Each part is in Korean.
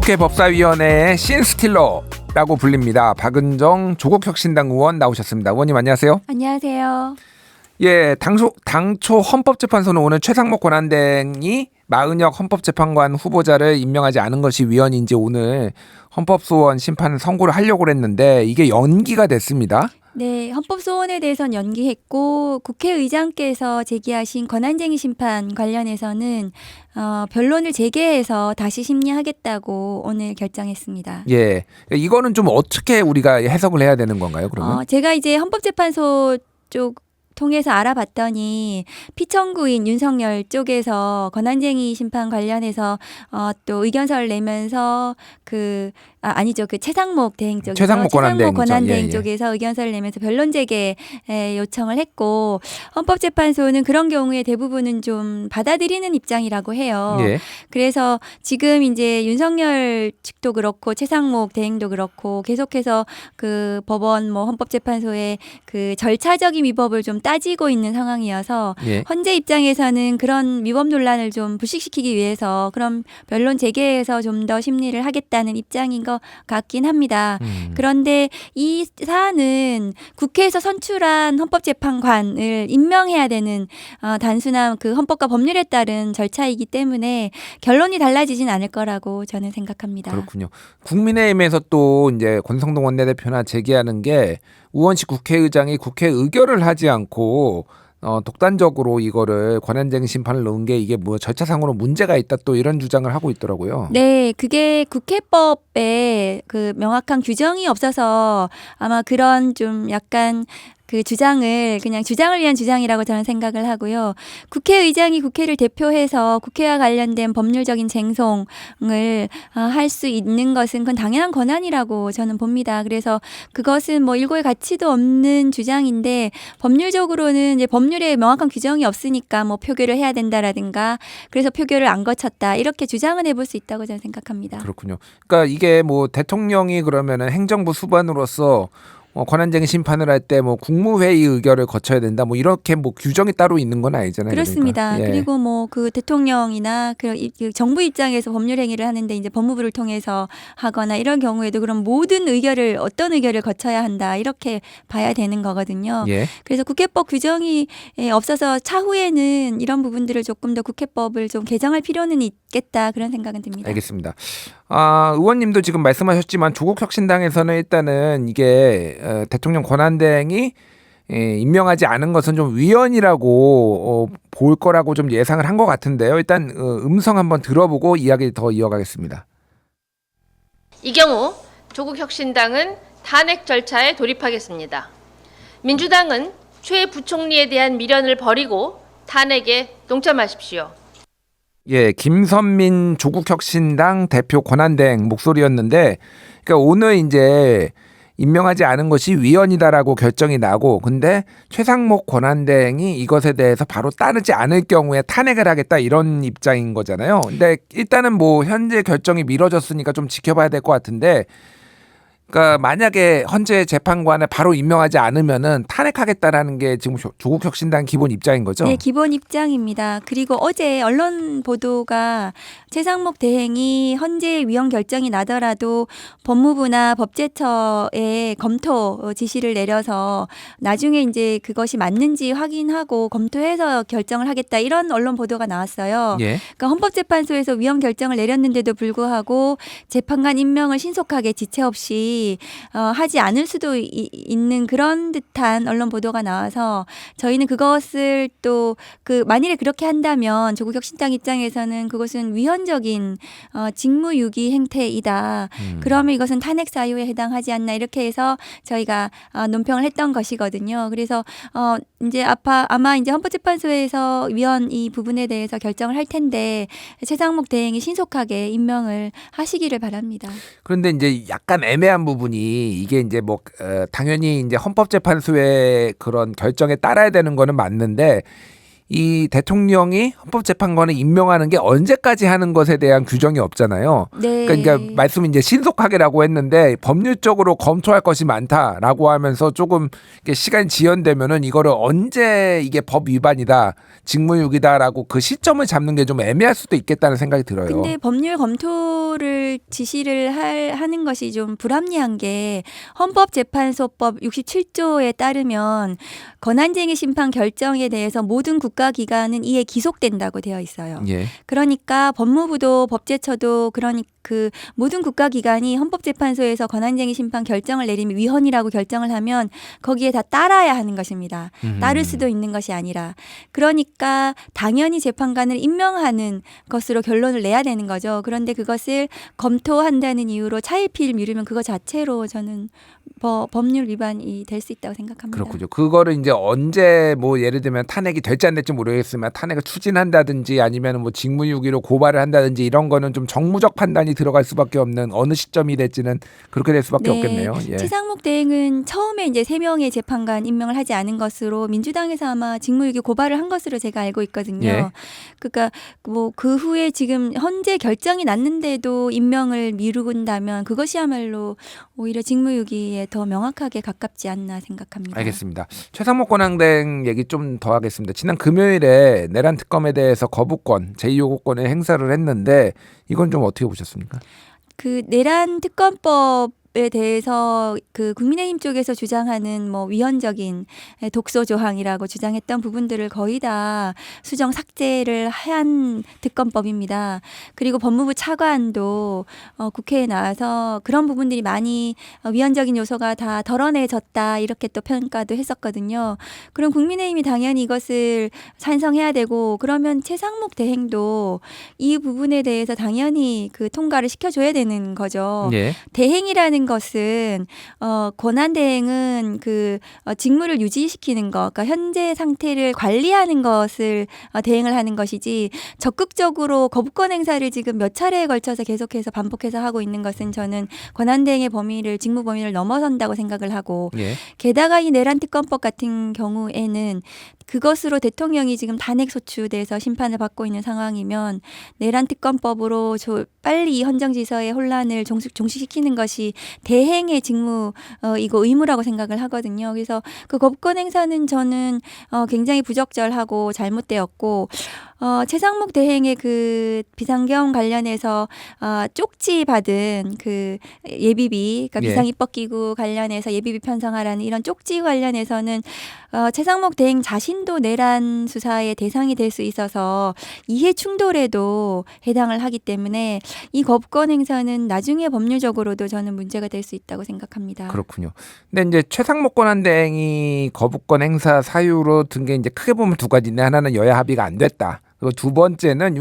국회 법사위원회의 신스틸러라고 불립니다. 박은정 조국혁신당 의원 나오셨습니다. 의원님 안녕하세요. 안녕하세요. 예, 당초 헌법재판소는 오늘 최상목 권한대행이 마은혁 헌법재판관 후보자를 임명하지 않은 것이 위헌인지 오늘 헌법소원 심판 선고를 하려고 했는데 이게 연기가 됐습니다. 네, 헌법소원에 대해서는 연기했고 국회의장께서 제기하신 권한쟁의 심판 관련해서는 변론을 재개해서 다시 심리하겠다고 오늘 결정했습니다. 예, 이거는 좀 어떻게 우리가 해석을 해야 되는 건가요? 그러면 제가 이제 헌법재판소 쪽 통해서 알아봤더니 피청구인 윤석열 쪽에서 권한쟁의 심판 관련해서 또 의견서를 내면서 그 최상목 대행 쪽에서 최상목 권한대행 예. 쪽에서 의견서를 내면서 변론 재개 요청을 했고 헌법재판소는 그런 경우에 대부분은 좀 받아들이는 입장이라고 해요. 예. 그래서 지금 이제 윤석열 측도 그렇고 최상목 대행도 그렇고 계속해서 그 법원 헌법재판소의 그 절차적인 위법을 좀 따지고 있는 상황이어서 예. 헌재 입장에서는 그런 위법 논란을 좀 불식시키기 위해서 그런 변론 재개해서 좀 더 심리를 하겠다는 입장인 것 같긴 합니다. 그런데 이 사안은 국회에서 선출한 헌법재판관을 임명해야 되는 단순한 그 헌법과 법률에 따른 절차이기 때문에 결론이 달라지진 않을 거라고 저는 생각합니다. 그렇군요. 국민의힘에서 또 이제 권성동 원내대표나 제기하는 게 우원식 국회의장이 국회 의결을 하지 않고 독단적으로 이거를 권한쟁의 심판을 넣은 게 이게 뭐 절차상으로 문제가 있다 또 이런 주장을 하고 있더라고요. 네, 그게 국회법에 그 명확한 규정이 없어서 아마 그런 좀 약간 그 주장을 그냥 주장을 위한 주장이라고 저는 생각을 하고요. 국회의장이 국회를 대표해서 국회와 관련된 법률적인 쟁송을 할 수 있는 것은 그건 당연한 권한이라고 저는 봅니다. 그래서 그것은 뭐 일고의 가치도 없는 주장인데 법률적으로는 이제 법률에 명확한 규정이 없으니까 뭐 표결을 해야 된다라든가 그래서 표결을 안 거쳤다 이렇게 주장은 해볼 수 있다고 저는 생각합니다. 그렇군요. 그러니까 이게 뭐 대통령이 그러면은 행정부 수반으로서 권한쟁의 심판을 할 때 뭐 국무회의 의결을 거쳐야 된다 뭐 이렇게 뭐 규정이 따로 있는 건 아니잖아요. 그렇습니다. 그러니까. 예. 그리고 뭐 그 대통령이나 그 정부 입장에서 법률 행위를 하는데 이제 법무부를 통해서 하거나 이런 경우에도 그럼 모든 어떤 의결을 거쳐야 한다 이렇게 봐야 되는 거거든요. 예. 그래서 국회법 규정이 없어서 차후에는 이런 부분들을 조금 더 국회법을 좀 개정할 필요는 있겠다 그런 생각은 듭니다. 알겠습니다. 의원님도 지금 말씀하셨지만 조국혁신당에서는 일단은 이게 대통령 권한대행이 임명하지 않은 것은 좀 위헌이라고 볼 거라고 좀 예상을 한 것 같은데요. 일단 음성 한번 들어보고 이야기 더 이어가겠습니다. 이 경우 조국혁신당은 탄핵 절차에 돌입하겠습니다. 민주당은 최 부총리에 대한 미련을 버리고 탄핵에 동참하십시오. 예, 김선민 조국혁신당 대표 권한대행 목소리였는데, 그러니까 오늘 이제 임명하지 않은 것이 위헌이다라고 결정이 나고, 근데 최상목 권한대행이 이것에 대해서 바로 따르지 않을 경우에 탄핵을 하겠다 이런 입장인 거잖아요. 근데 일단은 뭐 현재 결정이 미뤄졌으니까 좀 지켜봐야 될 것 같은데. 그러니까 만약에 헌재 재판관을 바로 임명하지 않으면은 탄핵하겠다라는 게 지금 조국혁신당 기본 입장인 거죠? 네, 기본 입장입니다. 그리고 어제 언론 보도가 최상목 대행이 헌재 위헌 결정이 나더라도 법무부나 법제처에 검토 지시를 내려서 나중에 이제 그것이 맞는지 확인하고 검토해서 결정을 하겠다 이런 언론 보도가 나왔어요. 예. 그러니까 헌법재판소에서 위헌 결정을 내렸는데도 불구하고 재판관 임명을 신속하게 지체 없이 하지 않을 수도 있는 그런 듯한 언론 보도가 나와서 저희는 그것을 또 만일에 그렇게 한다면 조국혁신당 입장에서는 그것은 위헌적인 직무유기 행태이다. 그러면 이것은 탄핵 사유에 해당하지 않나 이렇게 해서 저희가 논평을 했던 것이거든요. 그래서 이제 아마 이제 헌법재판소에서 위헌 이 부분에 대해서 결정을 할 텐데 최상목 대행이 신속하게 임명을 하시기를 바랍니다. 그런데 이제 약간 애매한 부분이 이게 이제 뭐 당연히 이제 헌법재판소의 그런 결정에 따라야 되는 거는 맞는데 이 대통령이 헌법재판관을 임명하는 게 언제까지 하는 것에 대한 규정이 없잖아요. 네. 그러니까 말씀이 이제 신속하게라고 했는데 법률적으로 검토할 것이 많다라고 하면서 조금 이렇게 시간이 지연되면은 이거를 언제 이게 법 위반이다, 직무유기다라고 그 시점을 잡는 게 좀 애매할 수도 있겠다는 생각이 들어요. 근데 법률 검토를 지시를 하는 것이 좀 불합리한 게 헌법재판소법 67조에 따르면 권한쟁의 심판 결정에 대해서 모든 국가기관은 이에 기속된다고 되어 있어요. 예. 그러니까 법무부도 법제처도 그 모든 국가기관이 헌법재판소에서 권한쟁의 심판 결정을 내리면 위헌이라고 결정을 하면 거기에 다 따라야 하는 것입니다. 따를 수도 있는 것이 아니라. 그러니까 당연히 재판관을 임명하는 것으로 결론을 내야 되는 거죠. 그런데 그것을 검토한다는 이유로 차일피일 미루면 그거 자체로 저는 법률 위반이 될 수 있다고 생각합니다. 그렇군요. 그거를 이제 언제 뭐 예를 들면 탄핵이 될지 안 될지 모르겠으면 탄핵을 추진한다든지 아니면 뭐 직무유기로 고발을 한다든지 이런 거는 좀 정무적 판단이 들어갈 수밖에 없는 어느 시점이 될지는 그렇게 될 수밖에 없겠네요. 예. 최상목 대행은 처음에 이제 3명의 재판관 임명을 하지 않은 것으로 민주당에서 아마 직무유기 고발을 한 것으로 제가 알고 있거든요. 예. 그러니까 뭐 그 후에 지금 현재 결정이 났는데도 임명을 미루긴다면 그것이야말로 오히려 직무유기에 더 명확하게 가깝지 않나 생각합니다. 알겠습니다. 최상목 권한대행 얘기 좀 더 하겠습니다. 지난 금요일에 내란 특검에 대해서 거부권, 제2요구권을 행사를 했는데 이건 좀 어떻게 보셨습니까? 그 내란 특검법에 대해서 그 국민의힘 쪽에서 주장하는 뭐 위헌적인 독소 조항이라고 주장했던 부분들을 거의 다 수정 삭제를 한 특검법입니다. 그리고 법무부 차관도 국회에 나와서 그런 부분들이 많이 위헌적인 요소가 다 덜어내졌다 이렇게 또 평가도 했었거든요. 그럼 국민의힘이 당연히 이것을 찬성해야 되고 그러면 최상목 대행도 이 부분에 대해서 당연히 그 통과를 시켜줘야 되는 거죠. 예. 대행이라는 것은 권한 대행은 그 직무를 유지시키는 것, 그러니까 현재 상태를 관리하는 것을 대행을 하는 것이지 적극적으로 거부권 행사를 지금 몇 차례에 걸쳐서 계속해서 반복해서 하고 있는 것은 저는 권한 대행의 범위를 직무 범위를 넘어선다고 생각을 하고 예. 게다가 이 내란 특검법 같은 경우에는 그것으로 대통령이 지금 단핵 소추돼서 심판을 받고 있는 상황이면 내란 특검법으로 빨리 이 헌정지서의 혼란을 종식시키는 것이 대행의 직무 이거 의무라고 생각을 하거든요. 그래서 그 거부권 행사는 저는 굉장히 부적절하고 잘못되었고 최상목 대행의 그 비상경 관련해서 쪽지 받은 그 예비비, 그러니까 예. 비상입법기구 관련해서 예비비 편성하라는 이런 쪽지 관련해서는 최상목 대행 자신도 내란 수사의 대상이 될 수 있어서 이해 충돌에도 해당을 하기 때문에 이 거부권 행사는 나중에 법률적으로도 저는 문제가 될 수 있다고 생각합니다. 그렇군요. 근데 이제 최상목 권한대행이 거부권 행사 사유로 든 게 이제 크게 보면 두 가지인데 하나는 여야 합의가 안 됐다. 그리고 두 번째는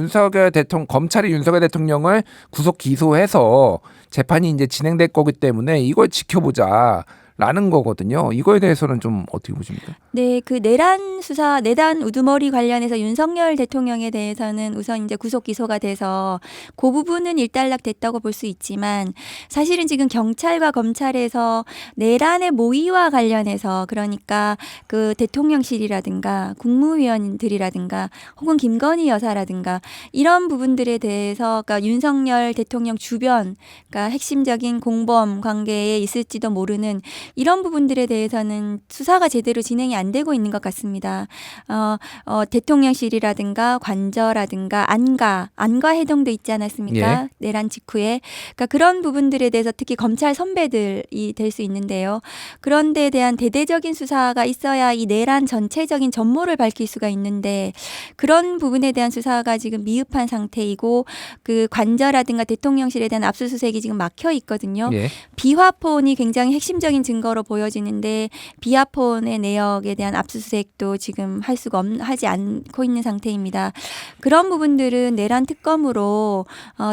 검찰이 윤석열 대통령을 구속 기소해서 재판이 이제 진행될 거기 때문에 이걸 지켜보자라는 거거든요. 이거에 대해서는 좀 어떻게 보십니까? 네, 그 내란 수사, 내란 우두머리 관련해서 윤석열 대통령에 대해서는 우선 이제 구속 기소가 돼서 그 부분은 일단락 됐다고 볼 수 있지만 사실은 지금 경찰과 검찰에서 내란의 모의와 관련해서 그러니까 그 대통령실이라든가 국무위원들이라든가 혹은 김건희 여사라든가 이런 부분들에 대해서 그러니까 윤석열 대통령 주변 그러니까 핵심적인 공범 관계에 있을지도 모르는 이런 부분들에 대해서는 수사가 제대로 진행이 안 되고 있는 것 같습니다. 대통령실이라든가 관저라든가 안가 해동도 있지 않았습니까? 예. 내란 직후에. 그러니까 그런 부분들에 대해서 특히 검찰 선배들이 될 수 있는데요. 그런 데에 대한 대대적인 수사가 있어야 이 내란 전체적인 전모를 밝힐 수가 있는데 그런 부분에 대한 수사가 지금 미흡한 상태이고 그 관저라든가 대통령실에 대한 압수수색이 지금 막혀 있거든요. 예. 비화폰이 굉장히 핵심적인 증거로 보여지는데 비화폰의 내역에 대한 압수수색도 지금 하지 않고 있는 상태입니다. 그런 부분들은 내란 특검으로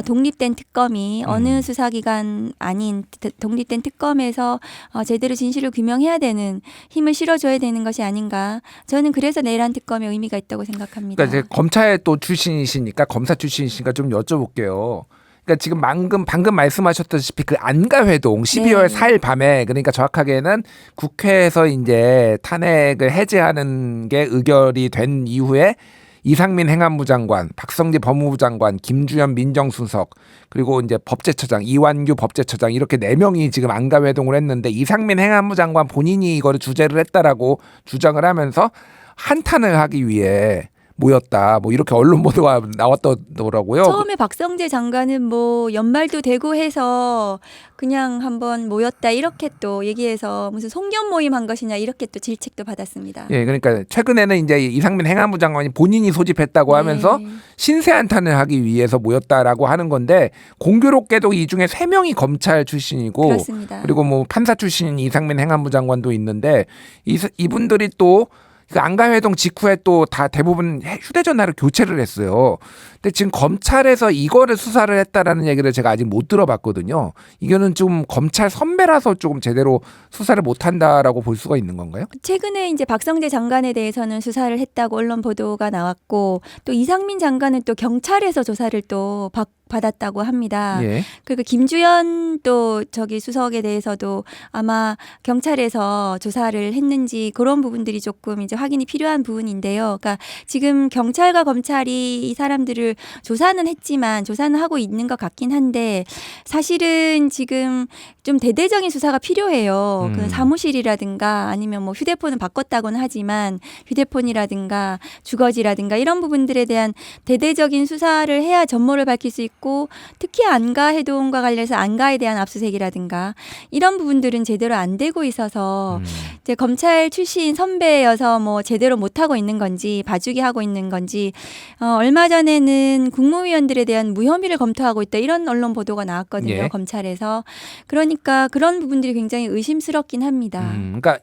독립된 특검이 어느 수사기관 아닌 독립된 특검에서 제대로 진실을 규명해야 되는 힘을 실어줘야 되는 것이 아닌가. 저는 그래서 내란 특검의 의미가 있다고 생각합니다. 그러니까 이제 검찰 또 출신이시니까 검사 출신이시니까 좀 여쭤볼게요. 그러니까 지금 방금 말씀하셨다시피 그 안가회동 12월 네. 4일 밤에 그러니까 정확하게는 국회에서 이제 탄핵을 해제하는 게 의결이 된 이후에 이상민 행안부 장관, 박성재 법무부 장관, 김주현 민정수석 그리고 이제 법제처장, 이완규 법제처장 이렇게 4명이 지금 안가회동을 했는데 이상민 행안부 장관 본인이 이거를 주재를 했다라고 주장을 하면서 한탄을 하기 위해 모였다. 뭐 이렇게 언론 보도가 나왔더라고요. 처음에 박성재 장관은 뭐 연말도 되고 해서 그냥 한번 모였다 이렇게 또 얘기해서 무슨 송년 모임 한 것이냐 이렇게 또 질책도 받았습니다. 예, 그러니까 최근에는 이제 이상민 행안부 장관이 본인이 소집했다고 하면서 신세 한탄을 하기 위해서 모였다라고 하는 건데 공교롭게도 이 중에 3명이 검찰 출신이고 그렇습니다. 그리고 뭐 판사 출신인 이상민 행안부 장관도 있는데 이분들이 또 그 안가회동 직후에 또 다 대부분 휴대전화를 교체를 했어요. 근데 지금 검찰에서 이거를 수사를 했다라는 얘기를 제가 아직 못 들어봤거든요. 이거는 좀 검찰 선배라서 조금 제대로 수사를 못 한다라고 볼 수가 있는 건가요? 최근에 이제 박성재 장관에 대해서는 수사를 했다고 언론 보도가 나왔고 또 이상민 장관은 또 경찰에서 조사를 또 받았다고 합니다. 예. 그리고 김주현 또 저기 수석에 대해서도 아마 경찰에서 조사를 했는지 그런 부분들이 조금 이제 확인이 필요한 부분인데요. 그러니까 지금 경찰과 검찰이 이 사람들을 조사는 했지만 조사는 하고 있는 것 같긴 한데 사실은 지금 좀 대대적인 수사가 필요해요. 그 사무실이라든가 아니면 뭐 휴대폰은 바꿨다고는 하지만 휴대폰이라든가 주거지라든가 이런 부분들에 대한 대대적인 수사를 해야 전모를 밝힐 수 있고 특히 안가 해동과 관련해서 안가에 대한 압수수색이라든가 이런 부분들은 제대로 안 되고 있어서 이제 검찰 출신 선배여서 뭐 제대로 못 하고 있는 건지 봐주기 하고 있는 건지 얼마 전에는 국무위원들에 대한 무혐의를 검토하고 있다 이런 언론 보도가 나왔거든요. 예. 검찰에서. 그러니까 그런 부분들이 굉장히 의심스럽긴 합니다. 그러니까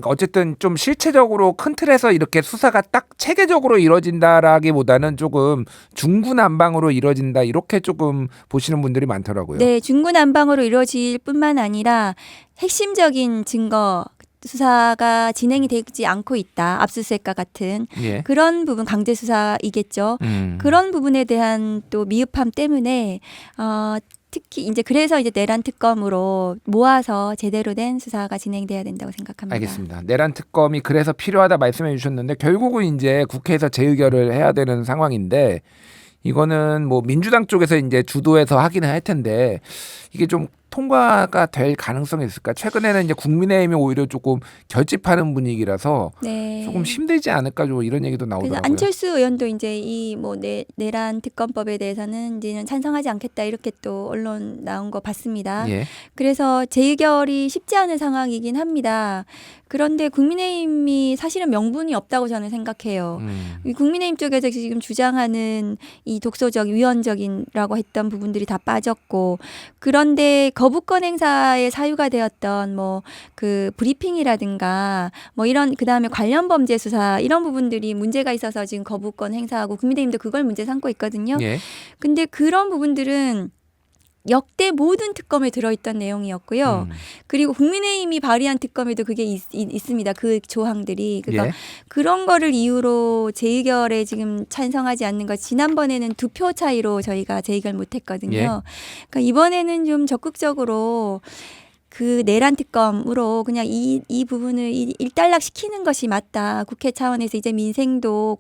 어쨌든 좀 실체적으로 큰 틀에서 이렇게 수사가 딱 체계적으로 이루어진다라기보다는 조금 중구난방으로 이루어진다 이렇게 조금 보시는 분들이 많더라고요. 네, 중구난방으로 이루어질 뿐만 아니라 핵심적인 증거 수사가 진행이 되지 않고 있다. 압수수색과 같은 예. 그런 부분 강제 수사이겠죠. 그런 부분에 대한 또 미흡함 때문에 특히 이제 그래서 이제 내란 특검으로 모아서 제대로 된 수사가 진행돼야 된다고 생각합니다. 알겠습니다. 내란 특검이 그래서 필요하다 말씀해 주셨는데 결국은 이제 국회에서 재의결을 해야 되는 상황인데 이거는 뭐 민주당 쪽에서 이제 주도해서 하기는 할 텐데 이게 좀 통과가 될 가능성이 있을까? 최근에는 이제 국민의힘이 오히려 조금 결집하는 분위기라서 네. 조금 힘들지 않을까 좀 이런 얘기도 그래서 나오더라고요. 안철수 의원도 이제 이 뭐 내란 특검법에 대해서는 이제는 찬성하지 않겠다 이렇게 또 언론 나온 거 봤습니다. 예. 그래서 재의결이 쉽지 않은 상황이긴 합니다. 그런데 국민의힘이 사실은 명분이 없다고 저는 생각해요. 이 국민의힘 쪽에서 지금 주장하는 이 독소적, 위헌적인라고 했던 부분들이 다 빠졌고 그런데 거부권 행사의 사유가 되었던 뭐 그 브리핑이라든가 뭐 이런 그다음에 관련 범죄 수사 이런 부분들이 문제가 있어서 지금 거부권 행사하고 국민의힘도 그걸 문제 삼고 있거든요. 예. 근데 그런 부분들은 역대 모든 특검에 들어있던 내용이었고요. 그리고 국민의힘이 발의한 특검에도 그게 있습니다. 그 조항들이. 그러니까 예. 그런 거를 이유로 재의결에 지금 찬성하지 않는 것. 지난번에는 2표 차이로 저희가 재의결 못했거든요. 예. 그러니까 이번에는 좀 적극적으로 그 내란 특검으로 그냥 이 부분을 일단락 시키는 것이 맞다. 국회 차원에서 이제 민생도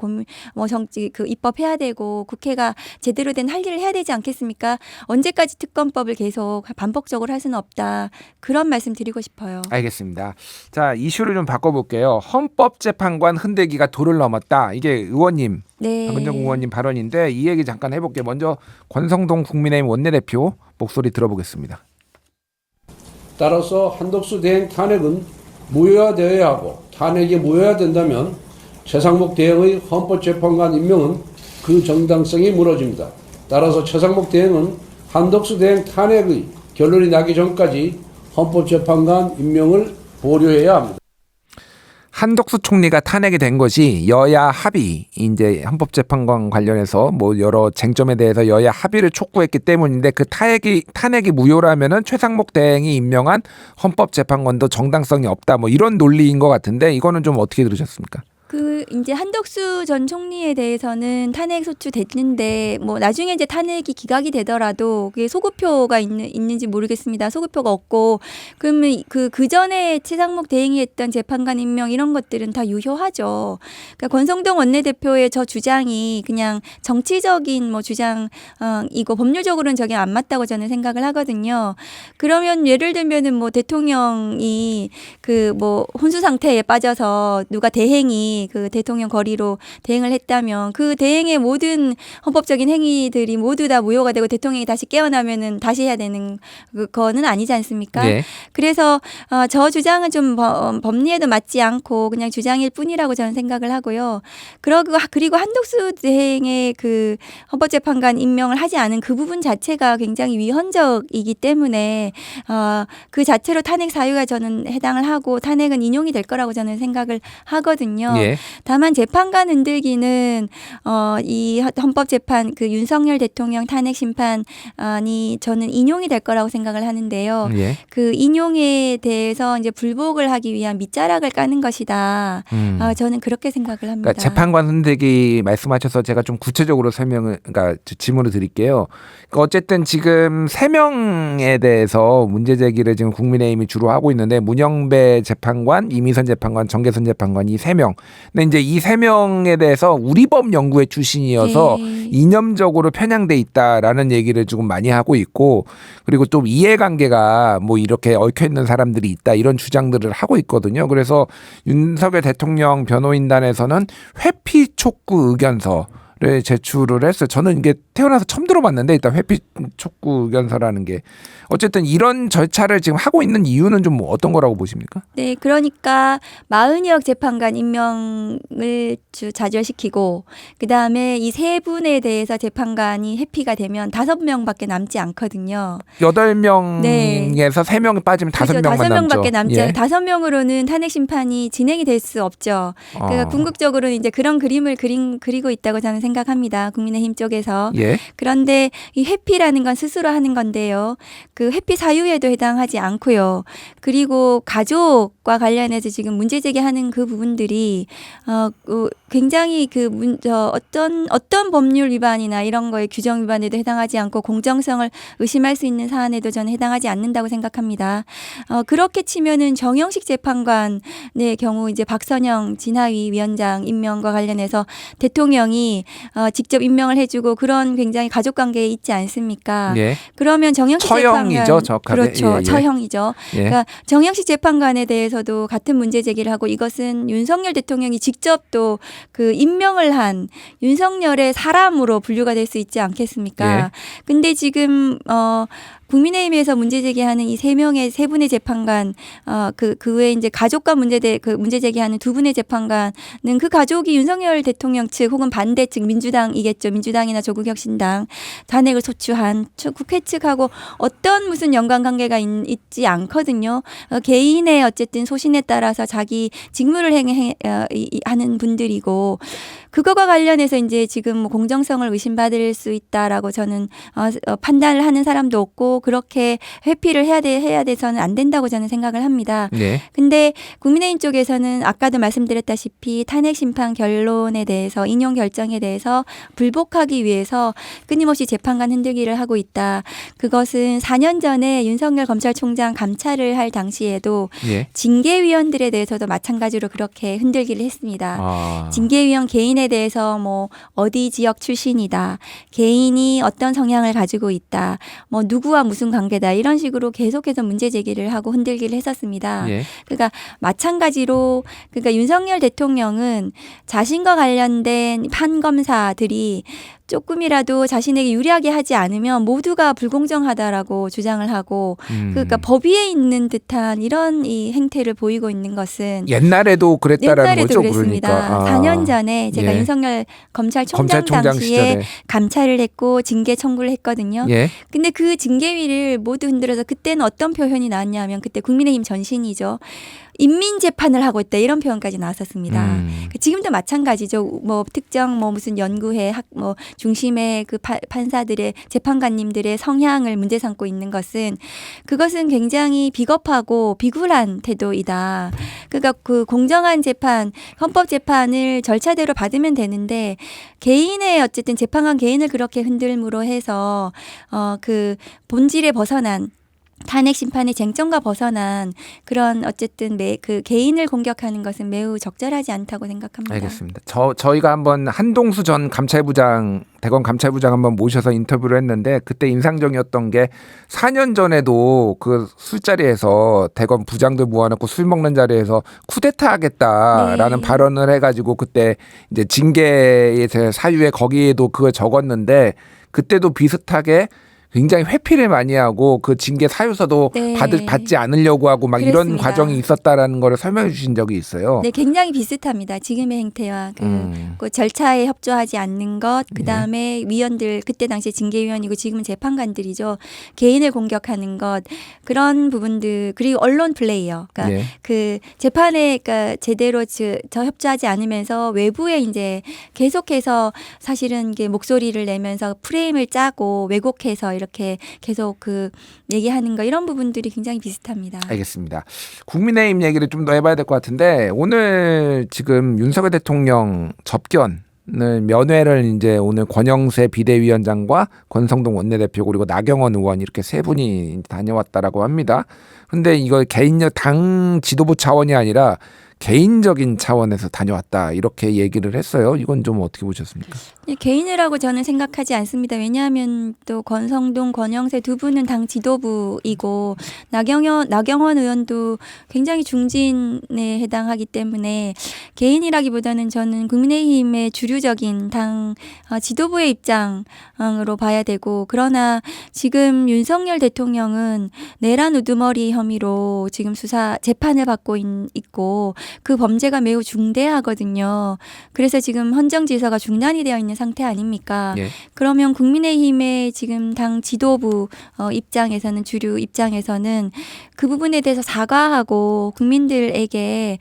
뭐 정치 그 입법해야 되고 국회가 제대로 된 할 일을 해야 되지 않겠습니까? 언제까지 특검법을 계속 반복적으로 할 수는 없다. 그런 말씀 드리고 싶어요. 알겠습니다. 자, 이슈를 좀 바꿔볼게요. 헌법재판관 흔들기가 도를 넘었다. 이게 의원님, 네. 박은정 의원님 발언인데 이 얘기 잠깐 해볼게요. 먼저 권성동 국민의힘 원내대표 목소리 들어보겠습니다. 따라서 한덕수 대행 탄핵은 무효화되어야 하고 탄핵이 무효화 된다면 최상목 대행의 헌법재판관 임명은 그 정당성이 무너집니다. 따라서 최상목 대행은 한덕수 대행 탄핵의 결론이 나기 전까지 헌법재판관 임명을 보류해야 합니다. 한덕수 총리가 탄핵이 된 것이 여야 합의 이제 헌법재판관 관련해서 뭐 여러 쟁점에 대해서 여야 합의를 촉구했기 때문인데 그 탄핵이 무효라면은 최상목 대행이 임명한 헌법재판관도 정당성이 없다 뭐 이런 논리인 것 같은데 이거는 좀 어떻게 들으셨습니까? 그 이제 한덕수 전 총리에 대해서는 탄핵 소추됐는데 뭐 나중에 이제 탄핵이 기각이 되더라도 그게 소급표가 있는지 모르겠습니다. 소급표가 없고 그러면 그 전에 최상목 대행이 했던 재판관 임명 이런 것들은 다 유효하죠. 그러니까 권성동 원내대표의 저 주장이 그냥 정치적인 뭐 주장이고 법률적으로는 저게 안 맞다고 저는 생각을 하거든요. 그러면 예를 들면은 뭐 대통령이 그 뭐 혼수 상태에 빠져서 누가 대행이 그 대통령 거리로 대행을 했다면 그 대행의 모든 헌법적인 행위들이 모두 다 무효가 되고 대통령이 다시 깨어나면은 다시 해야 되는 그거는 아니지 않습니까? 네. 그래서 저 주장은 좀 법리에도 맞지 않고 그냥 주장일 뿐이라고 저는 생각을 하고요. 그리고 한덕수 대행의 그 헌법재판관 임명을 하지 않은 그 부분 자체가 굉장히 위헌적이기 때문에 그 자체로 탄핵 사유가 저는 해당을 하고 탄핵은 인용이 될 거라고 저는 생각을 하거든요. 예. 다만 재판관 흔들기는 이 헌법재판 그 윤석열 대통령 탄핵 심판이 저는 인용이 될 거라고 생각을 하는데요. 예. 그 인용에 대해서 이제 불복을 하기 위한 밑자락을 까는 것이다. 저는 그렇게 생각을 합니다. 그러니까 재판관 흔들기 말씀하셔서 제가 좀 구체적으로 그러니까 질문을 드릴게요. 그러니까 어쨌든 지금 3명에 대해서 문제 제기를 지금 국민의힘이 주로 하고 있는데 문영배 재판관, 이미선 재판관, 정계선 재판관 이 3명. 근데 이제 이 3명에 대해서 우리법 연구회 출신이어서 네. 이념적으로 편향돼 있다라는 얘기를 조금 많이 하고 있고 그리고 또 이해관계가 뭐 이렇게 얽혀 있는 사람들이 있다 이런 주장들을 하고 있거든요. 그래서 윤석열 대통령 변호인단에서는 회피 촉구 의견서를 제출을 했어요. 저는 이게 태어나서 처음 들어봤는데 일단 회피 촉구 의견서라는 게 어쨌든 이런 절차를 지금 하고 있는 이유는 좀 뭐 어떤 거라고 보십니까? 네, 그러니까 마은혁 재판관 임명을 좌절시키고 그 다음에 이 3분에 대해서 재판관이 회피가 되면 5명밖에 남지 않거든요. 8명에서 네. 3명이 빠지면 5명만 남죠. 5명밖에 남지 예. 않아요. 5명으로는 탄핵 심판이 진행이 될 수 없죠. 그러니까 궁극적으로는 이제 그런 그림을 그리고 있다고 저는 생각합니다. 국민의힘 쪽에서. 예. 그런데 이 회피라는 건 스스로 하는 건데요. 그 회피 사유에도 해당하지 않고요. 그리고 가족과 관련해서 지금 문제 제기하는 그 부분들이 굉장히 어떤 법률 위반이나 이런 거에 규정 위반에도 해당하지 않고 공정성을 의심할 수 있는 사안에도 저는 해당하지 않는다고 생각합니다. 그렇게 치면은 정영식 재판관의 경우 이제 박선영 진하위 위원장 임명과 관련해서 대통령이 직접 임명을 해주고 그런 굉장히 가족 관계에 있지 않습니까? 예. 그러면 정영식 처형이죠, 재판관 정확하게. 그렇죠. 예, 예. 처형이죠. 예. 그러니까 정영식 재판관에 대해서도 같은 문제 제기를 하고 이것은 윤석열 대통령이 직접 또 그 임명을 한 윤석열의 사람으로 분류가 될 수 있지 않겠습니까? 예. 근데 지금 국민의힘에서 문제 제기하는 이 3분의 재판관, 그 외에 이제 가족과 문제 제기하는 2분의 재판관은 그 가족이 윤석열 대통령 측 혹은 반대 측 민주당이겠죠. 민주당이나 조국혁신당 탄핵을 소추한 국회 측하고 어떤 무슨 연관관계가 있지 않거든요. 개인의 어쨌든 소신에 따라서 자기 직무를 하는 분들이고 그거와 관련해서 이제 지금 뭐 공정성을 의심받을 수 있다라고 저는 판단을 하는 사람도 없고 그렇게 회피를 해야 돼서는 안 된다고 저는 생각을 합니다. 네. 근데 국민의힘 쪽에서는 아까도 말씀드렸다시피 탄핵 심판 결론에 대해서 인용 결정에 대해서 불복하기 위해서 끊임없이 재판관 흔들기를 하고 있다. 그것은 4년 전에 윤석열 검찰총장 감찰을 할 당시에도 예. 징계위원들에 대해서도 마찬가지로 그렇게 흔들기를 했습니다. 징계위원 개인에 대해서 뭐 어디 지역 출신이다. 개인이 어떤 성향을 가지고 있다. 뭐 누구와 무슨 관계다. 이런 식으로 계속해서 문제 제기를 하고 흔들기를 했었습니다. 예. 그러니까 마찬가지로 그러니까 윤석열 대통령은 자신과 관련된 판검사들이 조금이라도 자신에게 유리하게 하지 않으면 모두가 불공정하다라고 주장을 하고 그러니까 법 위에 있는 듯한 이런 이 행태를 보이고 있는 것은 옛날에도 그랬다라는 옛날에도 거죠. 그랬습니다. 그러니까. 4년 전에 제가 예. 윤석열 검찰총장 당시에 시절에. 감찰을 했고 징계 청구를 했거든요. 예. 근데 그 징계위를 모두 흔들어서 그때는 어떤 표현이 나왔냐면 그때 국민의힘 전신이죠. 인민재판을 하고 있다 이런 표현까지 나왔었습니다. 지금도 마찬가지죠. 뭐 특정 뭐 무슨 연구회 뭐 중심의 그 판사들의 재판관님들의 성향을 문제 삼고 있는 것은 그것은 굉장히 비겁하고 비굴한 태도이다. 그러니까 그 공정한 재판, 헌법 재판을 절차대로 받으면 되는데 개인의 어쨌든 재판관 개인을 그렇게 흔들므로 해서 그 본질에 벗어난 탄핵 심판의 쟁점과 벗어난 그런 어쨌든 그 개인을 공격하는 것은 매우 적절하지 않다고 생각합니다. 알겠습니다. 저희가 한번 한동수 전 감찰부장 대검 감찰부장 한번 모셔서 인터뷰를 했는데 그때 인상적이었던 게 4년 전에도 그 술자리에서 대검 부장들 모아놓고 술 먹는 자리에서 쿠데타 하겠다라는 네. 발언을 해가지고 그때 이제 징계의 사유에 거기에도 그걸 적었는데 그때도 비슷하게 굉장히 회피를 많이 하고 그 징계 사유서도 네. 받지 않으려고 하고 막 이런 그랬습니다. 과정이 있었다라는 거를 설명해 주신 적이 있어요. 네, 굉장히 비슷합니다. 지금의 행태와 그 절차에 협조하지 않는 것, 그 다음에 위원들 그때 당시에 징계위원이고 지금은 재판관들이죠. 개인을 공격하는 것 그런 부분들 그리고 언론 플레이요. 그러니까 예. 그 재판에 그러니까 제대로 저 협조하지 않으면서 외부에 이제 계속해서 사실은 이게 목소리를 내면서 프레임을 짜고 왜곡해서 이렇게 계속 그 얘기하는 거 이런 부분들이 굉장히 비슷합니다. 알겠습니다. 국민의힘 얘기를 좀 더 해봐야 될 것 같은데 오늘 지금 윤석열 대통령 접견을 면회를 이제 오늘 권영세 비대위원장과 권성동 원내대표 그리고 나경원 의원 이렇게 세 분이 다녀왔다라고 합니다. 그런데 이거 개인적 당 지도부 차원이 아니라 개인적인 차원에서 다녀왔다 이렇게 얘기를 했어요. 이건 좀 어떻게 보셨습니까? 개인이라고 저는 생각하지 않습니다. 왜냐하면 또 권성동, 권영세 두 분은 당 지도부이고 나경원 의원도 굉장히 중진에 해당하기 때문에 개인이라기보다는 저는 국민의힘의 주류적인 당 지도부의 입장으로 봐야 되고 그러나 지금 윤석열 대통령은 내란 우두머리 혐의로 지금 재판을 받고 있고 그 범죄가 매우 중대하거든요. 그래서 지금 헌정질서가 중단이 되어 있는 상태 아닙니까? 예. 그러면 국민의힘의 지금 당 지도부 입장에서는 주류 입장에서는 그 부분에 대해서 사과하고 국민들에게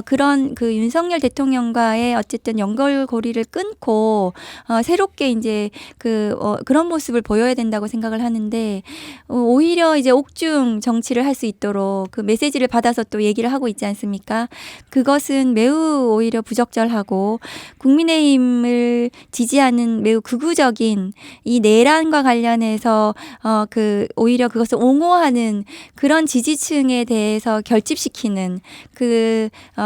그런 그 윤석열 대통령과의 어쨌든 연결고리를 끊고 새롭게 이제 그런 모습을 보여야 된다고 생각을 하는데 오히려 이제 옥중 정치를 할 수 있도록 그 메시지를 받아서 또 얘기를 하고 있지 않습니까? 그것은 매우 오히려 부적절하고 국민의힘을 지지하는 매우 극우적인 이 내란과 관련해서 오히려 그것을 옹호하는 그런 지지층에 대해서 결집시키는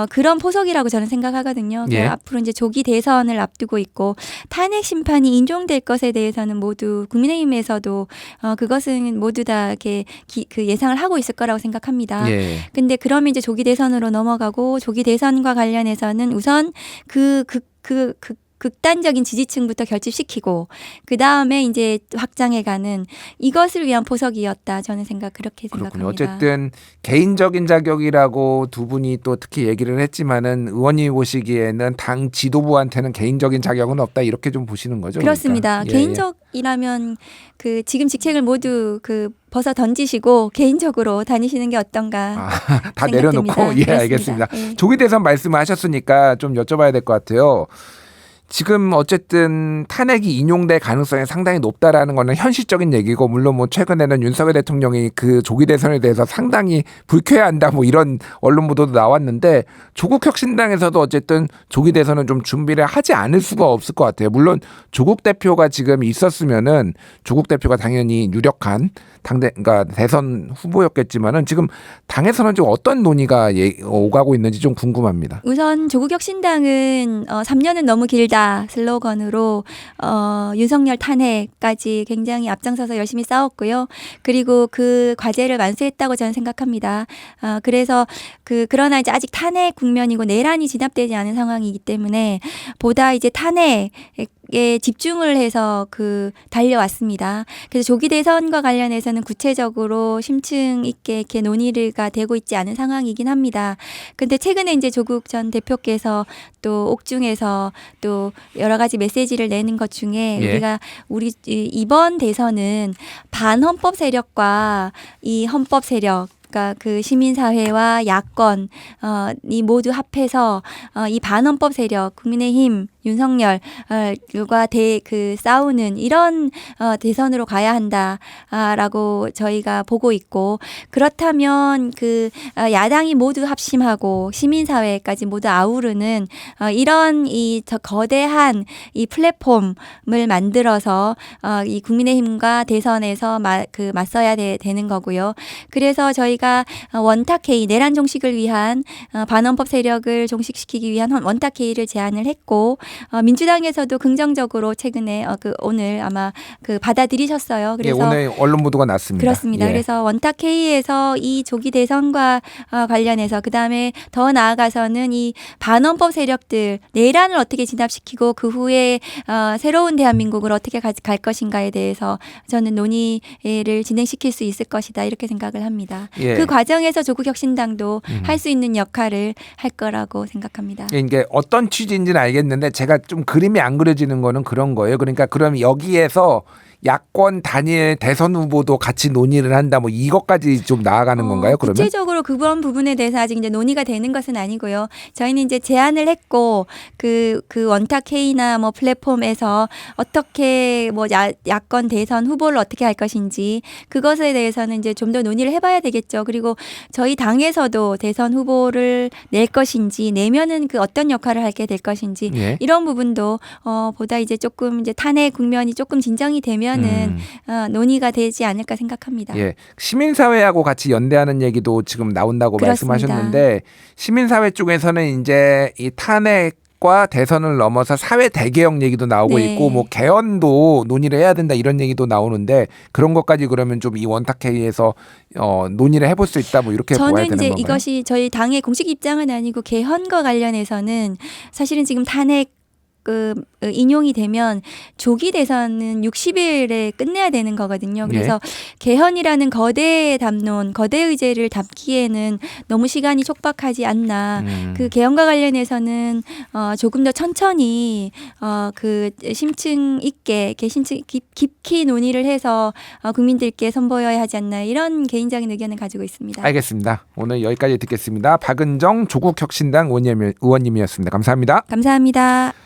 그런 포석이라고 저는 생각하거든요. 예. 앞으로 이제 조기 대선을 앞두고 있고 탄핵 심판이 인용될 것에 대해서는 모두 국민의힘에서도 그것은 모두 다 이렇게 그 예상을 하고 있을 거라고 생각합니다. 예. 근데 그러면 이제 조기 대선으로 넘어가고 조기 대선과 관련해서는 우선 극단적인 지지층부터 결집시키고 그 다음에 이제 확장해가는 이것을 위한 포석이었다. 저는 그렇게 그렇군요. 생각합니다. 어쨌든 개인적인 자격이라고 두 분이 또 특히 얘기를 했지만은 의원이 보시기에는 당 지도부한테는 개인적인 자격은 없다 이렇게 좀 보시는 거죠. 그렇습니다. 그러니까. 개인적이라면 그 지금 직책을 모두 벗어 던지시고 개인적으로 다니시는 게 어떤가. 다 생각됩니다. 내려놓고 예, 그렇습니다. 알겠습니다. 예. 조기 대선 말씀하셨으니까 좀 여쭤봐야 될 것 같아요. 지금 어쨌든 탄핵이 인용될 가능성이 상당히 높다라는 거는 현실적인 얘기고 물론 뭐 최근에는 윤석열 대통령이 그 조기 대선에 대해서 상당히 불쾌해한다 뭐 이런 언론 보도도 나왔는데 조국 혁신당에서도 어쨌든 조기 대선은 좀 준비를 하지 않을 수가 없을 것 같아요. 물론 조국 대표가 지금 있었으면은 조국 대표가 당연히 유력한 그러니까 대선 후보였겠지만은 지금 당에서는 지금 어떤 논의가 오가고 있는지 좀 궁금합니다. 우선 조국혁신당은 3년은 너무 길다 슬로건으로 윤석열 탄핵까지 굉장히 앞장서서 열심히 싸웠고요. 그리고 그 과제를 완수했다고 저는 생각합니다. 그래서 그러나 이제 아직 탄핵 국면이고 내란이 진압되지 않은 상황이기 때문에 보다 이제 탄핵에 집중을 해서 달려왔습니다. 그래서 조기 대선과 관련해서는 구체적으로 심층 있게 이렇게 논의가 되고 있지 않은 상황이긴 합니다. 근데 최근에 이제 조국 전 대표께서 또 옥중에서 또 여러 가지 메시지를 내는 것 중에 예. 우리 이번 대선은 반헌법 세력과 이 헌법 세력 그러니까 그 시민사회와 야권 이 모두 합해서 이 반헌법 세력 국민의힘 윤석열과 싸우는 이런 대선으로 가야 한다라고 저희가 보고 있고 그렇다면 그 야당이 모두 합심하고 시민사회까지 모두 아우르는 이런 저 거대한 이 플랫폼을 만들어서 이 국민의힘과 대선에서 맞서야 되는 거고요. 그래서 저희가 원탁회의 내란 종식을 위한 반헌법 세력을 종식시키기 위한 원탁회의를 제안을 했고 민주당에서도 긍정적으로 최근에 오늘 아마 받아들이셨어요. 예, 그래서 오늘 언론 보도가 났습니다. 그렇습니다. 예. 그래서 원탁회의에서 이 조기 대선과 관련해서 그다음에 더 나아가서는 이 반헌법 세력들 내란을 어떻게 진압시키고 그 후에 새로운 대한민국을 어떻게 갈 것인가에 대해서 저는 논의를 진행시킬 수 있을 것이다 이렇게 생각을 합니다. 예. 그 과정에서 조국혁신당도 할 수 있는 역할을 할 거라고 생각합니다. 예, 이게 어떤 취지인지는 알겠는데 제가 좀 그림이 안 그려지는 거는 그런 거예요. 그러니까 그럼 여기에서 야권 단일 대선 후보도 같이 논의를 한다 뭐 이것까지 좀 나아가는 건가요? 그러면? 구체적으로 그런 부분에 대해서 아직 이제 논의가 되는 것은 아니고요. 저희는 이제 제안을 했고 그 원탁 회의나 뭐 플랫폼에서 어떻게 뭐 야권 대선 후보를 어떻게 할 것인지 그것에 대해서는 이제 좀 더 논의를 해봐야 되겠죠. 그리고 저희 당에서도 대선 후보를 낼 것인지 내면은 그 어떤 역할을 하게 될 것인지 예. 이런 부분도 보다 이제 조금 이제 탄핵 국면이 조금 진정이 되면은 논의가 되지 않을까 생각합니다. 예, 시민사회하고 같이 연대하는 얘기도 지금 나온다고 그렇습니다. 말씀하셨는데 시민사회 쪽에서는 이제 이 탄핵과 대선을 넘어서 사회 대개혁 얘기도 나오고 네. 있고 뭐 개헌도 논의를 해야 된다 이런 얘기도 나오는데 그런 것까지 그러면 좀 이 원탁회의에서 논의를 해볼 수 있다 뭐 이렇게 보아야 저는 되는 이제 건가요? 이것이 저희 당의 공식 입장은 아니고 개헌과 관련해서는 사실은 지금 탄핵 인용이 되면 조기 대선은 60일에 끝내야 되는 거거든요. 그래서 개헌이라는 거대 담론, 거대 의제를 담기에는 너무 시간이 촉박하지 않나. 그 개헌과 관련해서는 조금 더 천천히 심층 있게 깊이 논의를 해서 국민들께 선보여야 하지 않나 이런 개인적인 의견을 가지고 있습니다. 알겠습니다. 오늘 여기까지 듣겠습니다. 박은정 조국혁신당 의원님이었습니다. 감사합니다. 감사합니다.